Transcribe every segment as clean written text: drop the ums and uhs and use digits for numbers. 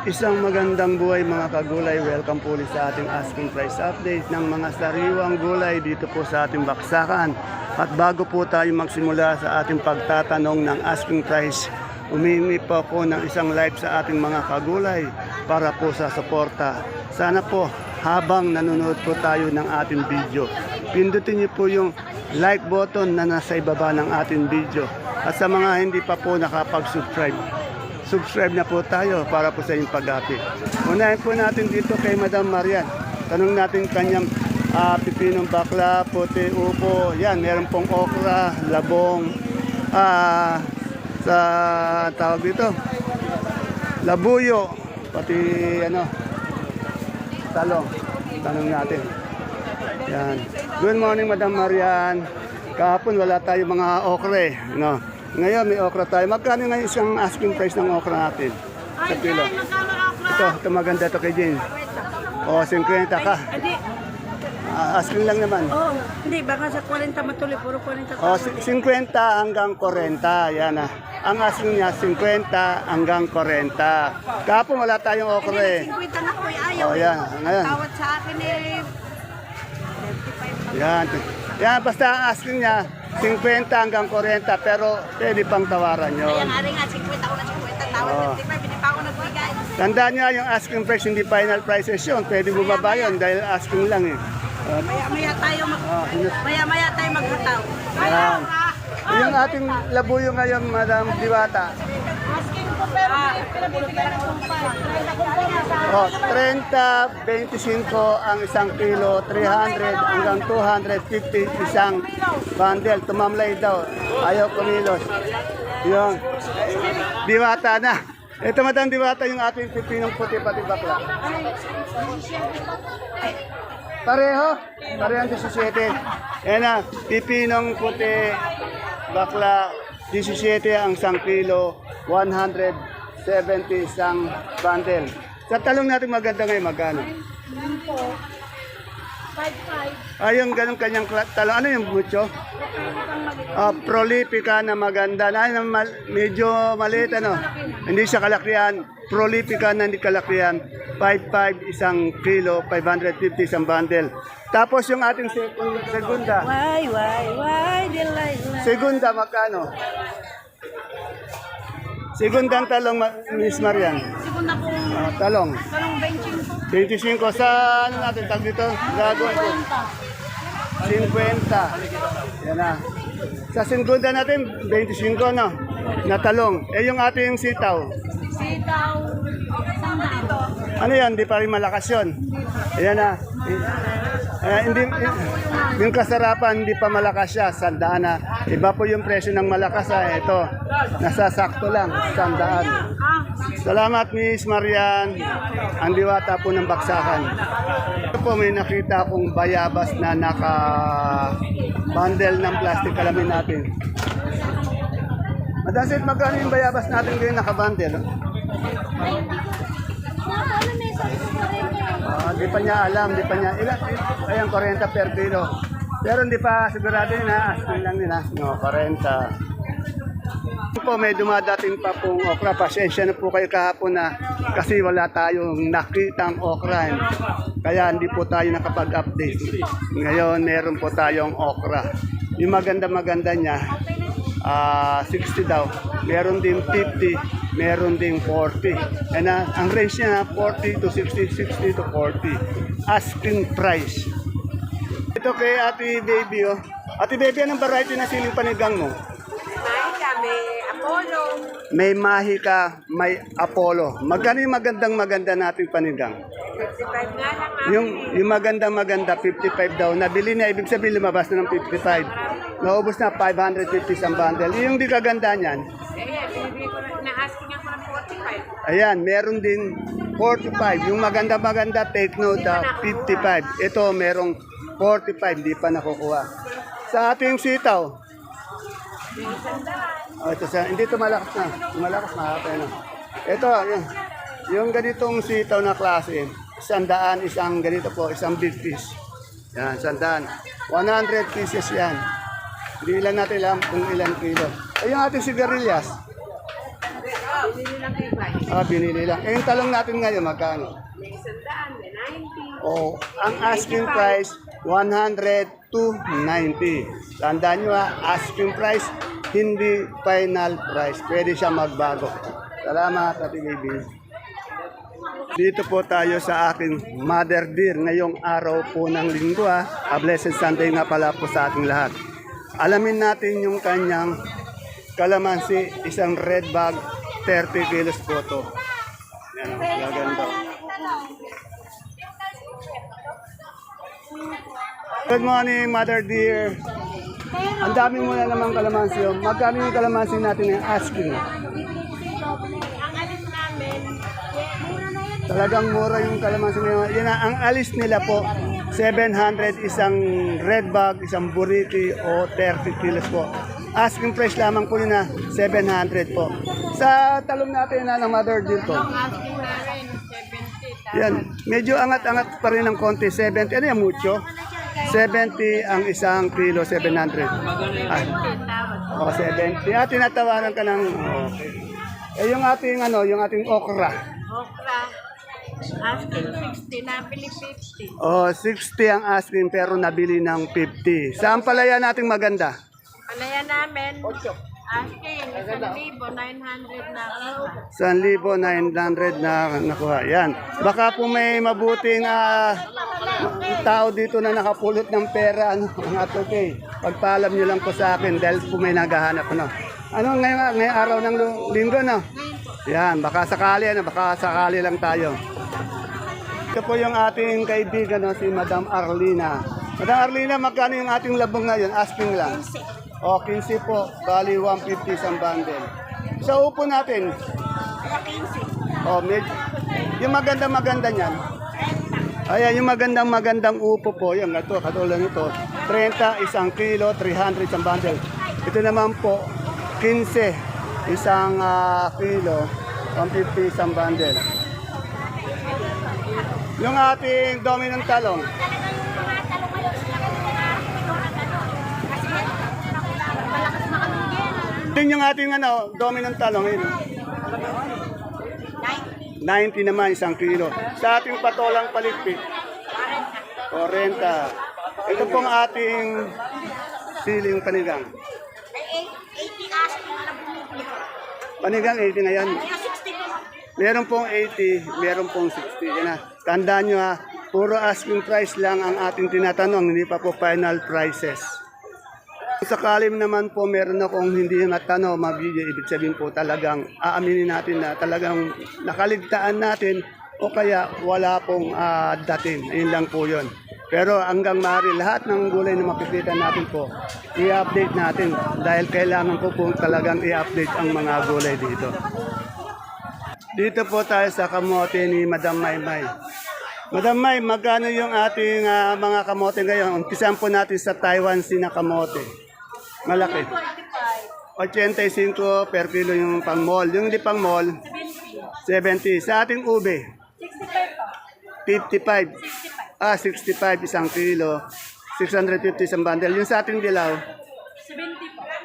Isang magandang buhay mga kagulay. Welcome po ulit sa ating asking price update ng mga sariwang gulay dito po sa ating baksakan. At bago po tayo magsimula sa ating pagtatanong ng asking price, umingi po ako ng isang like sa ating mga kagulay para po sa suporta. Sana po habang nanonood po tayo ng ating video, pindutin niyo po yung like button na nasa ibaba ng ating video. At sa mga hindi pa po nakapag-subscribe, subscribe na po tayo para po sa inyong pag-update. Unahin po natin dito kay Madam Marian. Tanong natin kanyang pipinong bakla, puti, upo. Yan, meron pong okra, labong, sa tawag dito, labuyo, pati talong. Tanong natin. Yan. Good morning, Madam Marian. Kahapon wala tayo mga okra eh. Ngayon may okra tayo. Magkano ngayon isang asking price ng okra natin? Sa kilo. Ito maganda ito kay Jane. O, 50 ka. Hindi. Asking lang naman. Oh, hindi. Baka sa 40 matuloy. Puro 40. O, 50 hanggang 40. Yan ah. Ang asking niya, 50 hanggang 40. Kahapon wala tayong okra eh. 50 na ko. Ayaw. O, yan. Ngayon. Tawad sa akin eh. 35. Yan. Yan, basta ang asking niya, 50 hanggang 40, pero pwede pang tawaran yun. Ayan, ari nga, 50 ako na 50. Tawad 35. Hindi pa ako nagbigay. Tandaan niya yung asking price, hindi final prices yun. Pwede bumaba yun dahil asking lang eh. Maya-maya tayo maya-maya tayo maghataw. Yan. Yung ating labuyo ngayon, Madam Diwata. Asking ko pero pinabibigyan ng kumpay. Oh, 30, 25 ang isang kilo, 300 hanggang 250 isang bundle. Tumamlay daw. Ayaw kumilos. Yung Diwata na. Ito Madam Diwata yung ating pipinong puti pati bakla. Pareho? Pareho ang 17. Yan na, pipinong puti, bakla, 17 ang isang kilo, 170 isang bundle. Sa talong natin maganda ngayon, magkano? 5-5. Yung ganun kanyang talong. Ano yung mucho? Prolifica na maganda. Medyo maliit, Hindi siya kalakihan. Prolifica na hindi kalakihan. 5.5 isang kilo, 550 isang bundle. Tapos yung ating segunda. Why, delight. Segunda, magkano? Segundang talong, Miss Marian. Sigunda pong Talong. talong 25. 25 sa ano natin tag dito? Gagawin ko. 50. Yan na. Sa segunda natin, 25 no? Na talong. Yung ating sitaw. Sitaw. Sandalo. Ano yan? Hindi pa rin malakas yun. Ayan na. Hindi, yung kasarapan, hindi pa malakas siya. Sandaan na. Iba po yung presyo ng malakas. Ito, nasasakto lang. Sandaan. Salamat, Miss Marian. Ang Diwata po ng baksakan. Ito po, may nakita akong bayabas na naka-bundle ng plastic. Alamin natin. Madasit, magkano yung bayabas natin ngayon naka-bundle? Hindi pa niya alam, hindi pa niya ilan. Ayan, 40 per kilo. Pero hindi pa sigurado yun asking lang nila. No, 40. Po, may dumadating pa pong okra. Pasensya na po kayo kahapon na kasi wala tayong nakitang okra. Kaya hindi po tayo nakapag-update. Ngayon, meron po tayong okra. Yung maganda-maganda niya, 60 daw. Meron din 50, meron din 40. And ang range niya 40 to 60, 60 to 40. Asking price. Ito kay Ate Baby, Ate Baby, anong variety na siling panigang mo? Mahika, may Apollo. May Mahika, may Apollo. Magkano yung maganda nating panigang? 55 nga lang. Yung maganda 55 daw. Nabili na, ibig sabihin lumabas na ng 55. Naubos na 550 ang bundle. Yung di kaganda niyan. Binibigay ko na-asking ako ng 45. Ayan, meron din 45. Yung maganda, take note, 55. Ito, merong 45, di pa nakukuha. Sa ating sitaw. Hindi ito malakas na. Malakas, mahapay na. Ito, yung ganitong sitaw na klase, 100, isang ganito po, isang big fish. Yan, 100. 100 pieces yan. Hindi lang natin alam kung ilang kilo. Yung ating sigarilyas. Bili lang kay Binili lang. Eh, yung talong natin ngayon, magkano? May 100, may 90. Oh, ang asking price, 100 to 90. Tandaan nyo asking price, hindi final price. Pwede siya magbago. Salamat, Ate Baby. Dito po tayo sa aking Mother Dear ngayong araw po ng linggo. A blessed Sunday nga pala po sa ating lahat. Alamin natin yung kanyang kalamansi, isang red bag, 30 kilos po ito. Yan, gaganda. Good morning, Mother Dear. Ang dami mo na naman kalamansi. Oh. Magkano yung kalamansi natin yung asking? Ang alis namin, mura na yan. Talagang mura yung kalamansi nila. Yan ang alis nila po, 700 isang red bag, isang buriti o 30 kilos po. Asking price lamang po yun na 700 po. Sa talong natin na ng Mother Dear po. Ang asking namin, 70. Yan, medyo angat-angat pa rin ng konti, 70. Ano yung mucho? 70 ang isang kilo, 700. O, 70. Tinatawaran ka ng, okay. Eh, yung ating, yung ating okra. Okra, asking 60, nabili 50. Oh, 60 ang asking pero nabili ng 50. Saan palaya nating maganda? Palaya namin, asking 1,900 na ako. 1,900 na nakuha. Yan. Baka po may mabuting tao dito na nakapulot ng pera. Ang okay. Pagpaalam nyo lang po sa akin dahil po may naghahanap. Ano ngayong araw ng linggo, no? Yan. Baka sakali lang tayo. Ito po yung ating kaibigan, no, si Madam Arlina. Madam Arlina, magkano yung ating labong ngayon? Asking lang. O, 15 po. Bali, 150 isang bundle. Sa upo natin. O, yung maganda niyan. Ayan, yung magandang upo po. Yung ito, katulad nito. 30 isang kilo, 300 isang bundle. Ito naman po, 15 isang kilo, 150 isang bundle. Yung ating dominant talong. Ito yung ating dominant talong. 90 naman isang kilo. Sa ating patolang paligpit, 40. Ito pong ating siling panigang. 80 asking na bumibili. Panigang 80 na yan. Meron pong 80, meron pong 60. Yan na. Tandaan nyo puro asking price lang ang ating tinatanong, hindi pa po final prices. Kung sakalim naman po meron akong hindi matanong, mabigay, ibig sabihin po talagang aaminin natin na talagang nakaligtaan natin o kaya wala pong dating. Yun lang po yun. Pero hanggang maaari, lahat ng gulay na makikita natin po, i-update natin dahil kailangan po po talagang i-update ang mga gulay dito. Dito po tayo sa kamote ni Madam Maymay. Madam May, magkano yung ating mga kamote ngayon? Umpisan po natin sa Taiwan Sina kamote. Malaki. 85 per kilo yung pang mall. Yung hindi pang mall, 70. Sa ating ube, 55. 65 isang kilo. 650 isang bundle. Yung sa ating dilaw,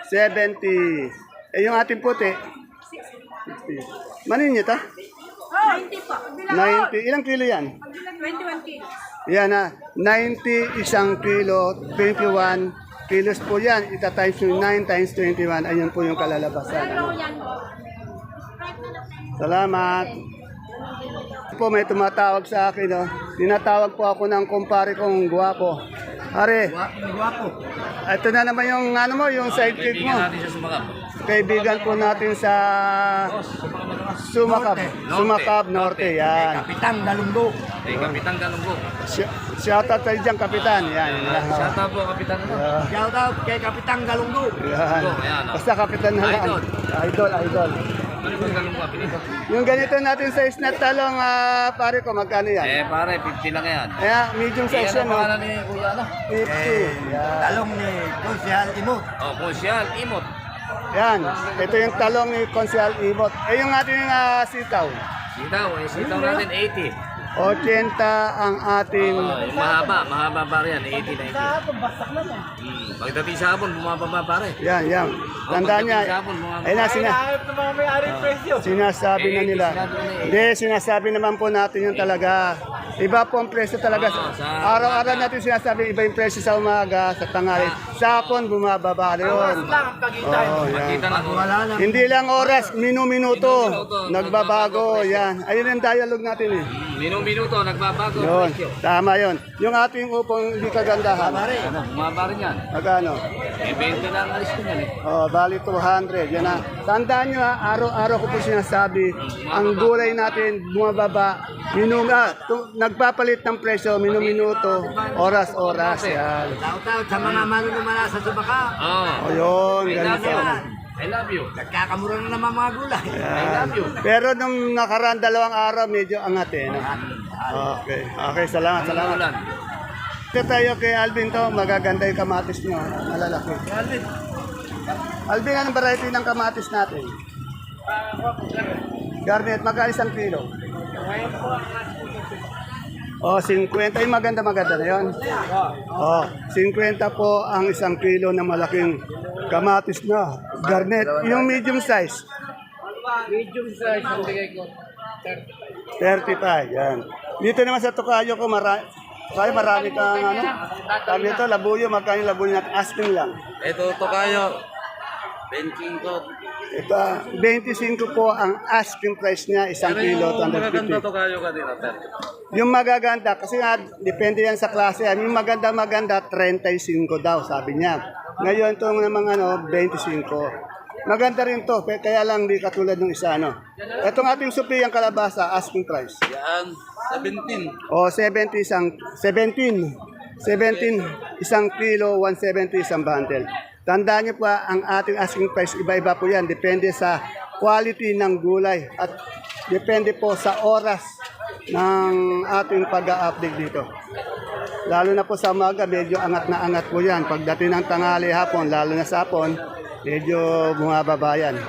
70. Eh yung ating puti, 60. Manin nyo to? 90 po. 90. Ilang kilo yan? 21 kilos. Yan 90 isang kilo, 21 kilos po yan. Ita times yung 9 times 21. Ayun po yung kalalabasan. Salamat. Po may tumatawag sa akin. No? Tinatawag po ako ng kumpare kong guwapo. Are, ito na naman yung yung sidekick mo. Kaibigan po natin sa Sumakab Norte. Yan. Kapitang Galunggo. Kapitang Galunggo. Shoutout tayo dyan, Kapitan. Yan. Shoutout po, Kapitan. Shout out kay Kapitang Galunggo. Yan. Basta Kapitan na lang. Idol. Ano ba Galunggo, Kapitang? Yung ganito natin size na talong, pare ko, magkano yan? Pare, 50 lang yan. Medium size yan, no? Pangalan ni Kuya, 50. Yan. Talong ni Konsyal Imot. Konsyal, Imot. Yan. Ito yung talong ni Konsyal Imot. Yung ating sitaw. Sitaw natin 80. 80 ang ating Yung mahaba pa rin yan, 80, 90. Pagdating sa hapon, bumababa pa rin. yan. Tandaan niya. Ayun na, sinasabi na nila. Hindi, sinasabi naman po natin yung talaga. Iba po ang presyo talaga. Araw-araw natin sinasabi, iba yung presyo sa umaga, sa tanghali. Sa hapon, bumababa rin yun. Oo, yan. Kita lang ko. Hindi lang oras, minuto nagbabago. Yan. Ayun yung dialogue natin eh. Minuto, nagbabago. Yun, Presyo. tama yun. Yung ating upong hindi kagandahan. Ano, bumaba rin yan. Magkano? 20 lang alis ko yan eh. Oh, bali 200. Yan na. Tandaan nyo ha, araw-araw ko po sinasabi, ang gulay natin bumababa, nagpapalit ng presyo, minuto, oras-oras. Yan. Shout-out sa mga manunumala sa Subaka. O yun, I ganun love you. sana. I love you. Nagkakamura na naman mga gulay. I love you. Pero nung nakaraan 2 araw, medyo angat eh. No? Okay, salamat. Ulan. Ito tayo kay Alvin to, magaganda yung kamatis nyo. Malalaki. Alvin, anong variety ng kamatis natin? Garnet, magkano 1 kilo? Oh, 50. Ay, maganda na yun. Oh, 50 po ang 1 kilo na malaking kamatis na. Garnet, yung medium size. Medium size ang bigay ko. 35, yan. Dito naman sa Tokayo ko, marami kang ano. Sabi ito, labuyo, magkano yung labuyo natin? Asking lang. Ito kayo. 25 ko. Ito, 25 po ang asking price niya, 1 kilo, Magaganda 250. to kayo ka din. Yung magaganda, kasi nga, depende yan sa klase. Yung maganda, 35 daw, sabi niya. Ngayon, itong namang 25. Maganda rin to, kaya lang di katulad ng isa, no? Itong ating supi, ang kalabasa, asking price. Yan, 17. O, 17, 1 kilo, 170 isang bundle. Tandaan niyo pa, ang ating asking price, iba-iba po yan. Depende sa quality ng gulay at depende po sa oras ng ating pag-update dito. Lalo na po sa umaga, medyo angat na angat po yan. Pagdating ng tanghali hapon, lalo na sa hapon, medyo bumababa yan.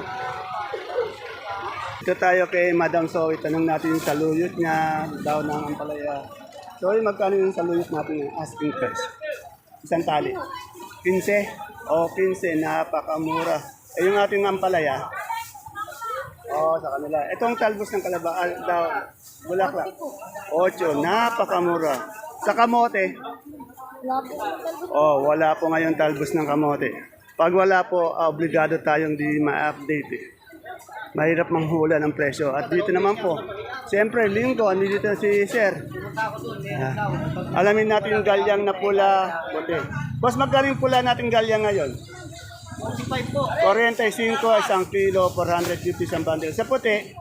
Ito tayo kay Madam Zoe. Tanong natin yung saluyot niya, daw ng ampalaya. Zoe, magkano yung saluyot natin yung asking price? Isang tali. 15? O, 15. Napakamura. Eh, yung ating ampalaya. O, sa kanila. Itong talbos ng kalabaan daw, bulaklak. 8. Napakamura. Sa kamote. O, wala po ngayon talbos ng kamote. Pag wala po, obligado tayong di ma-update eh. Mahirap manghula ng presyo. At dito naman po, siyempre, linggo, dito si Sir. Alamin natin yung galyang na pula, puti. Boss, magkaling pula natin galyang ngayon? 45 po. 45, 1 kilo, 450 isang bundle. Sa puti?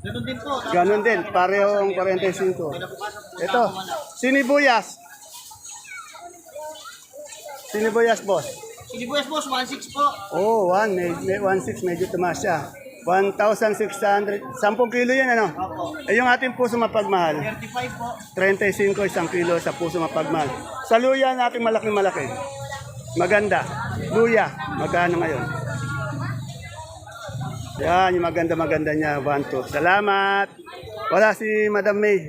Ganun din po. Ganun din, parehong 45. Ito, sinibuyas. Sinibuyas, boss. Sinibuyas boss, 1.6 po. Oh, 1.6, medyo tumaas siya. 1,600, 10 kilo yan ano? Opo. Eh yung ating puso mapagmahal, 35 po. 35, 1 kilo sa puso mapagmahal. Sa luya natin malaki-malaki. Maganda. Luya, magkano ngayon? Yan, yung maganda-maganda niya, 1, 2. Salamat. Wala si Madam May.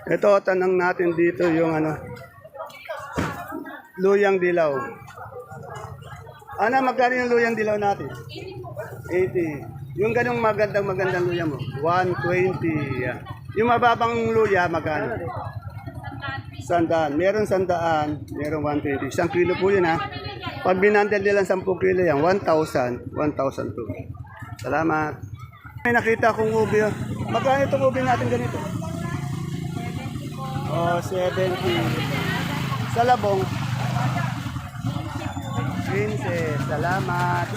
Ito, tanong natin dito yung luyang dilaw. Ano, magkano yung luyang dilaw natin? 80. Yung ganong magandang luya mo? 120. Yeah. Yung mababang luya, magkano? 100. Meron 100, meron 120. 1 kilo po yun ha. Pag binandel nila 10 kilo yan, 1,000, 1,002. Salamat. May nakita akong ubi. Magkano itong ubi natin ganito? Oh, 70. Sa labong. 15. Salamat.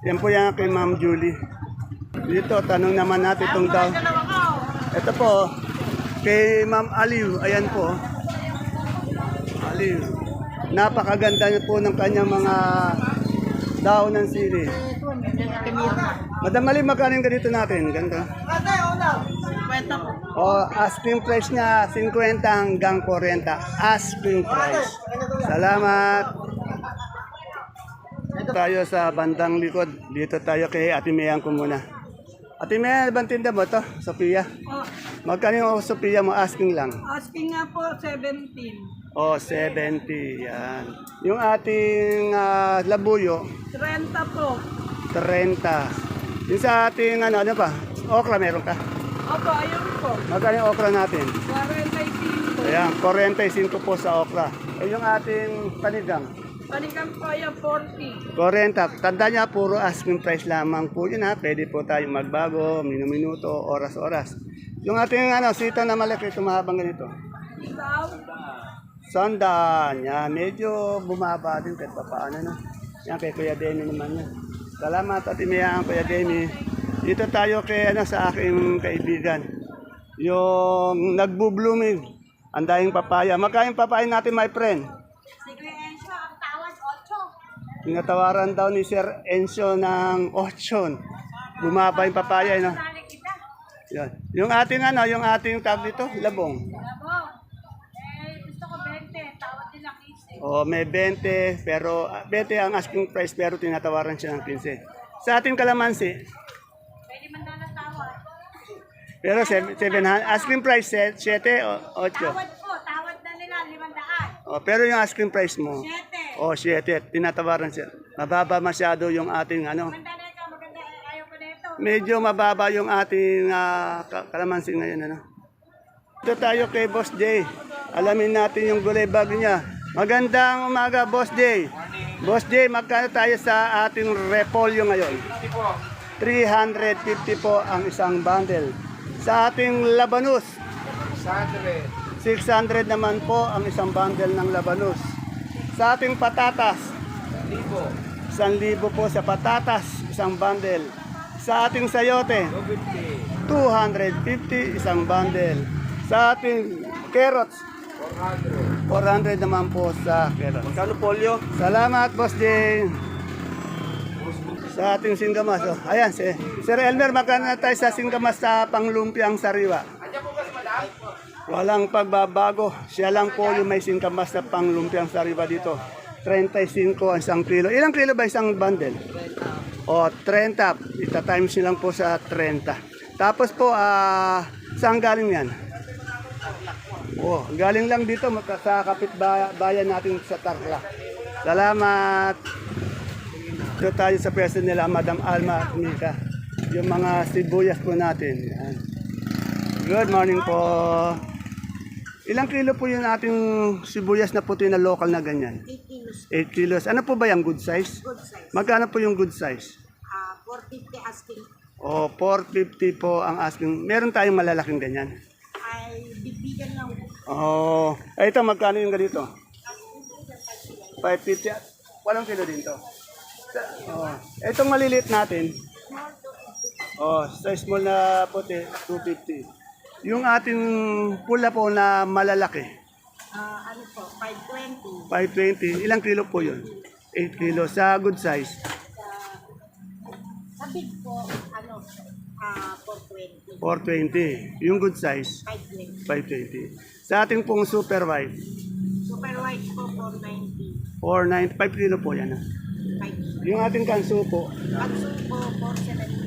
Yan po yan kay Ma'am Julie. Dito, tanong naman natin itong daw. Ito po, kay Ma'am Aliw. Ayan po. Aliw. Napakaganda niyo po ng kanyang mga daon ng sili. Madam Aliw, magkano yung ganito natin? Ganda. Oh, asking price niya 50 hanggang 40. Asking price. Salamat. Ito Tayo sa bandang likod. Dito tayo kay Ate Mayan ko muna. Ate Mayan, ibang tinda mo to? Sophia? Oh, Magkano yung Sophia mo? Asking lang. asking nga po 17. Oh, 70. Yan. Yung ating labuyo, 30 po. 30. Yung sa ating ano pa? Okra meron ka? Opo, ayun po. Magkano yung okra natin? 45. Ayan, 45 po sa okra. Eh, yung ating panigang, Panigang po yung 40. 40. Tanda niya, puro asking price lamang po yun ha. Pwede po tayong magbago, minuto, oras-oras. Yung ating sita na malaki, tumahabang ganito. Isaw. Sandaan, yan. Medyo bumaba din kahit pa paano na. Yan, kay Kuya Demi naman yan. Salamat at imayaan Kuya Demi. Dito tayo kay sa aking kaibigan. Yung nagbo-blooming. Ang dahing papaya. Magkayong papaya natin, my friend? Sige, Enzo, ang tawad 8. Tinatawaran daw ni Sir Enzo ng 8. Bumaba yung papaya, no? Sali kita. Yan. Yung ating yung ating tag dito, labong. Alam mo, gusto ko 20. Tawad nila 15. O may 20, pero 20 ang asking price pero tinatawaran siya ng 15. Sa ating kalamansi, Pwede man na tawad. pero 700, asking price 7 o 8. Tawad po, tawad na nila 500. O, pero yung asking price mo, 7. o 7, tinatawaran siya. Mababa masyado yung ating Maganda na ikaw, maganda. Ayaw ko na ito. medyo mababa yung ating kalamansi ngayon. Ito tayo kay Boss Jay. Alamin natin yung gulay bag niya. Magandang umaga, Boss Jay. Boss Jay, magkano tayo sa ating repolyo ngayon? 350 po ang isang bundle. Sa ating labanus, 600 naman po ang isang bundle ng labanus. Sa ating patatas, 1,000 po sa patatas, isang bundle. Sa ating sayote, 250 isang bundle. Sa ating carrots, 400 naman po sa carrots. Magkano polio? Salamat, Boss Jay. Sa ating singgamas. Oh. Ayan, Sir Elmer, magkano na tayo sa singgamas sa panglumpiang sariwa? Walang pagbabago. Siya lang po yung may singgamas na panglumpiang sariwa dito. 35 ang isang kilo. Ilang kilo ba isang bundle? O, 30. Ita-times nilang po sa 30. Tapos po, saan galing yan? Oh, galing lang dito sa kapitbayan natin sa Tarlac. Salamat. Ito tayo sa pwesto nila, Madam Alma at Mika. Yung mga sibuyas po natin. Yan. Good morning po. Ilang kilo po yung ating sibuyas na puti na local na ganyan? 8 kilos. 8 kilos. Ano po ba yung good size? Good size. Magkano po yung good size? 450 asking. O, 450 po ang asking. Meron tayong malalaking ganyan. Ay, bibigyan lang. Oh, ito magkano yung ganito? 550. Walang kilo din to. Oh, itong maliliit natin. Oh, sa small na puti, 250. Yung ating pula po na malalaki, Ano po, 520. 520. Ilang kilo po yun? 8 kilo. Sa good size, Sa big po, 420. 420. Yung good size, 520. 520. Sa ating pong super white, Super white po, 490. 490. 5 kilo po yan. 5. Yung ating kanso po, Katsu po, 470.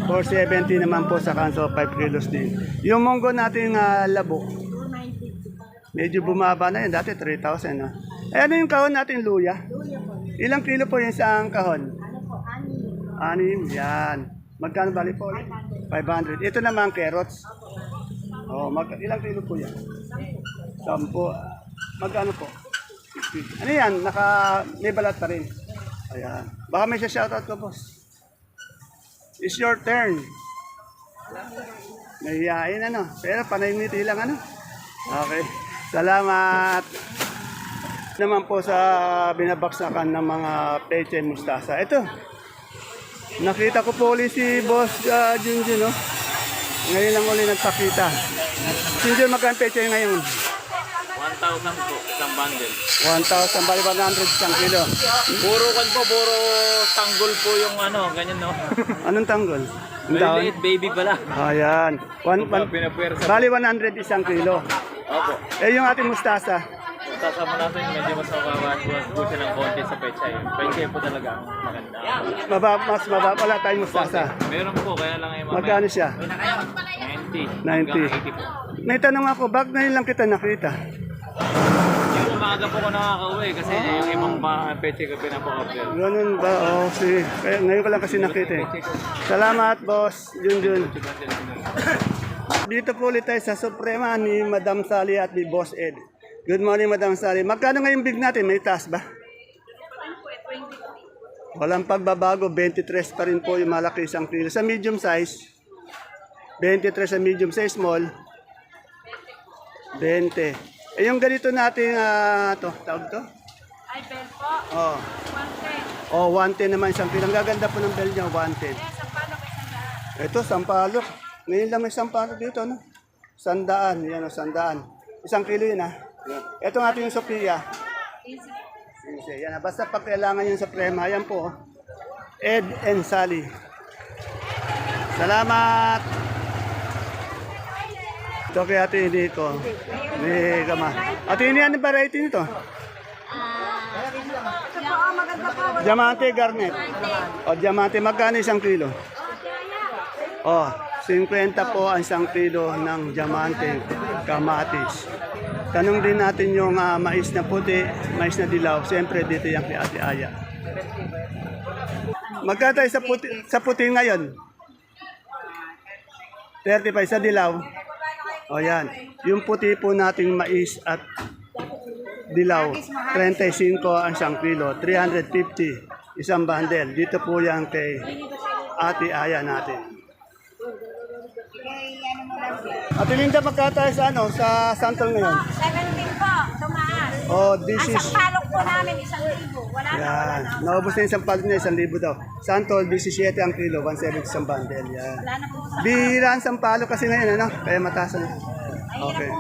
470 naman po sa kanso, 5 kilos din. Yung munggo nating labo, 290. medyo bumaba na yun. Dati 3,000. No? Eh, ano yung kahon natin, luya? Luya po. Ilang kilo po yung isang kahon? Ano po, ani. 6, yan. Magkano bali po? 500. Ito naman carrots. Oh, ilang kilo po yan? 10. Magkano po? 50. Ano yan? May balat pa rin. Ayan. Baka may shoutout ko, boss. It's your turn. Nahihain Pero panay ngiti lang Okay. Salamat. Naman po sa binabaksakan ng mga peche mustasa. Ito. Nakita ko po ulit si Boss Junjun, no? Ngayon lang ulit nagpakita. Junjun, magkano peche ngayon? 1,000 po, isang bundle. 1,000, bali 100 isang kilo. Puro puro tanggol po yung ganyan no. Anong tanggol? Ang dahon? Maliliit baby pala. Ayan. Pinapuwersa. Bali 100 isang kilo. Opo. Eh yung ating mustasa, kasama natin medyo mas mababa po silang konti sa pechay. Pechay po talaga ang maganda. Mas mababa. Wala tayong mustasa. Meron po, kaya lang ay mamaya. Magkano siya? 90. 90. Hanggang 80 po. May tanong ako, bakit ngayon lang kita nakita? Yung umaga po ko nakaka-uwi kasi yung ibang pechay ko pinapa-order. Ganun ba? Oo, sige. Kaya ngayon ko lang kasi nakita eh. Salamat, boss. Junjun. Dito po ulit tayo sa Suprema ni Madam Sally at ni Boss Ed. Good morning, Madam Sally. Magkano ngayon big natin? May taas ba? Walang pagbabago. 23 pa rin po yung malaki isang kilo. Sa medium size, 23 sa medium size, small, 20. Eh yung ganito natin, tawag to? Ay, bell po. Oh. 110. Oh, 110 naman isang kilo. Ang gaganda po ng bell niya, 110. Sa palo kay Sandaan. Ito, sampalok. Ngayon lang may sampalok dito, no? 100, yan o, 100. Isang kilo yun, ha? Yan. Ito nga yung Sophia. Yan, basta pag kailangan yung Suprema, yan po. Ed and Sally. Salamat! Ito kay Ate Hindi ko. May kama. Ate Hindi, ano variety nito? Maganda po. Diamante, garnet. O, diamante, magkano isang kilo? O, 50 po ang isang kilo ng diamante, kamatis. Tanong din natin yung mais na puti, mais na dilaw. Siyempre, dito yung kay Ate Aya. Magkano tayo sa puti ngayon? 35 sa dilaw. O yan. Yung puti po nating mais at dilaw, 35 ang isang kilo, 350 isang bundle. Dito po yan kay Ate Aya natin. Ate Linda, magkano tayo sa santol ngayon? 17 po. Tumaas. Oh, this Ang is... sampalok po namin, 1,000. Wala na, wala Yan. na. Naubos na yung sampalok niya, 1,000 daw. Santol, 17 ang kilo, 170 isang bundle. Yan. Wala na po sa... Bihira ang sampalok kasi ngayon, ano? Kaya mataas na. Okay.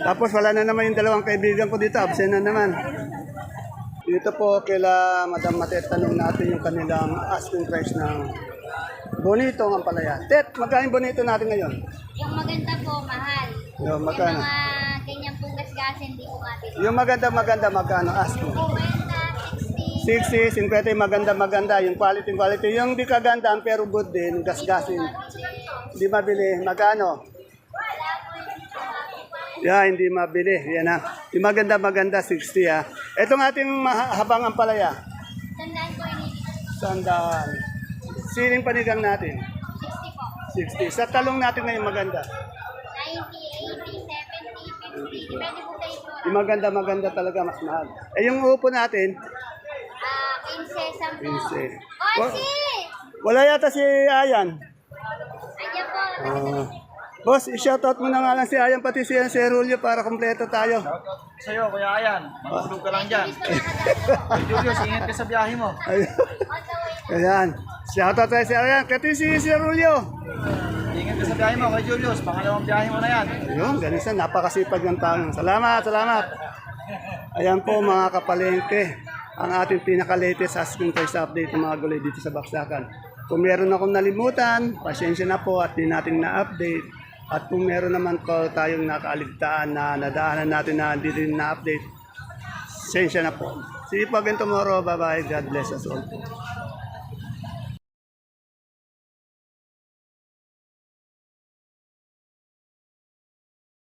Tapos wala na naman yung dalawang kaibigan ko dito, absent na naman. Dito po kila Madam Matet, tanong natin yung kanilang asking price ng bonito ng ampalaya. Tet, magkano yung bonito natin ngayon? Yung maganda po, mahal. Yung magkano? Yung mga ganyan pong gasgasin, hindi ko mabili. Yung maganda, magkano? Asking. 50, 60, 60. 50, maganda. Yung quality. Yung di kaganda, pero good din, gasgasin. Hindi mabili. Magkano? Yeah, hindi mabili. Yan ha. Yung maganda, 60 ha. Itong ating habang ampalaya. Tandaan ko ini. Sandaan. Siling panigang natin. 60 po. 60. Sa talong natin ngayon maganda. 90, 80, 70, 50. Depende po kayo po. Yung maganda talaga mas mahal. Eh yung upo natin, 15, 10 po. 15. Konsi! Wala yata si Ayan. Ayan po. Boss, i-shoutout mo na nga lang si Ayan pati si Rulio para kompleto tayo. Sa'yo, Kuya Ayan. Matulog ka lang dyan. Julius, ingat ka sa biyahe mo. Ayan. Shoutout tayo si Ayan. Kati si Rulio. Ingat ka sa biyahe mo, Kuya Julius. Pangalawang biyahe mo na yan. Ayun, ganun siya. Napakasipag ng tao. Salamat. Ayan po mga kapalengke. Ang ating pinaka-latest asking price update ng mga gulay dito sa Baksakan. Kung meron akong nalimutan, pasensya na po at di natin na-update. At kung meron naman po tayong nakaaligtaan na nadaanan natin na hindi rin na-update, pasensya na po. See you again tomorrow. Bye-bye. God bless us all.